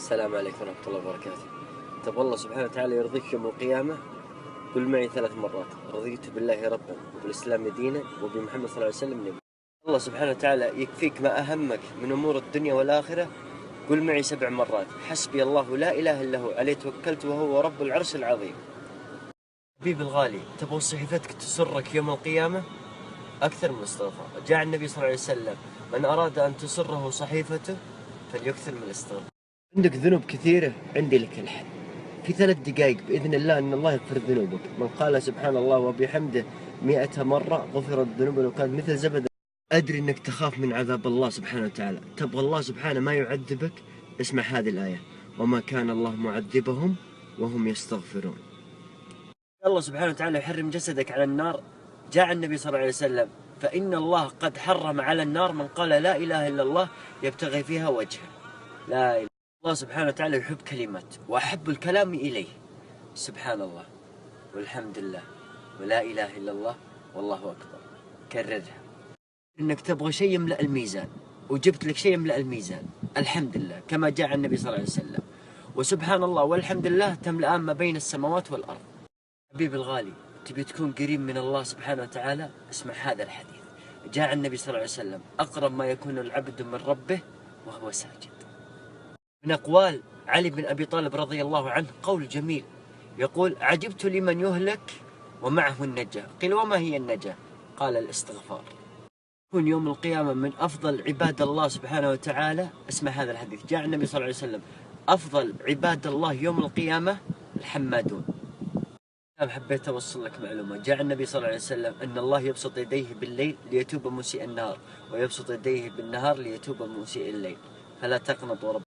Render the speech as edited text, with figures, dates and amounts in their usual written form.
السلام عليكم ورحمة الله وبركاته. طب والله سبحانه وتعالى يرضيك يوم القيامة؟ قل معي 3 مرات: رضيت بالله ربا وبالإسلام دينا وبمحمد صلى الله عليه وسلم نبي. الله سبحانه وتعالى يكفيك ما أهمك من أمور الدنيا والآخرة. قل معي 7 مرات: حسبي الله لا إله إلا هو عليه توكلت وهو رب العرش العظيم. حبيبي الغالي، تبغى صحيفتك تسرك يوم القيامة؟ أكثر من الاستغفار. جاء النبي صلى الله عليه وسلم: من أراد أن تسره صحيفته فليكثر من الاستغفار. عندك ذنوب كثيرة، عندي لك الحل. في 3 دقائق بإذن الله أن الله يغفر ذنوبك. من قال سبحان الله وبحمده 100 مرة غفرت ذنوبه لو كانت مثل زبد. أدري أنك تخاف من عذاب الله سبحانه وتعالى، تبغى الله سبحانه ما يعذبك. اسمع هذه الآية: وما كان الله معذبهم وهم يستغفرون. الله سبحانه وتعالى يحرم جسدك على النار. جاء النبي صلى الله عليه وسلم: فإن الله قد حرم على النار من قال لا إله إلا الله يبتغي فيها وجهه. لا إله. الله سبحانه وتعالى يحب كلمات وأحب الكلام إليه: سبحان الله والحمد لله ولا إله إلا الله والله أكبر. كررها. إنك تبغى شيء يملأ الميزان وجبت لك شيء يملأ الميزان. الحمد لله كما جاء النبي صلى الله عليه وسلم، وسبحان الله والحمد لله تملأان ما بين السماوات والأرض. حبيبي الغالي، تبي تكون قريب من الله سبحانه وتعالى؟ اسمع هذا الحديث. جاء النبي صلى الله عليه وسلم: أقرب ما يكون العبد من ربه وهو ساجد. من أقوال علي بن أبي طالب رضي الله عنه قول جميل يقول: عجبت لمن يهلك ومعه النجاة. قيل: وما هي النجاة؟ قال: الاستغفار. يكون يوم القيامة من أفضل عباد الله سبحانه وتعالى. اسمع هذا الحديث. جاء النبي صلى الله عليه وسلم: أفضل عباد الله يوم القيامة الحمادون. حبيت أوصل لك معلومة. جاء النبي صلى الله عليه وسلم أن الله يبسط يديه بالليل ليتوب مسيء النهار، ويبسط يديه بالنهار ليتوب مسيء الليل، فلا تقنطوا رب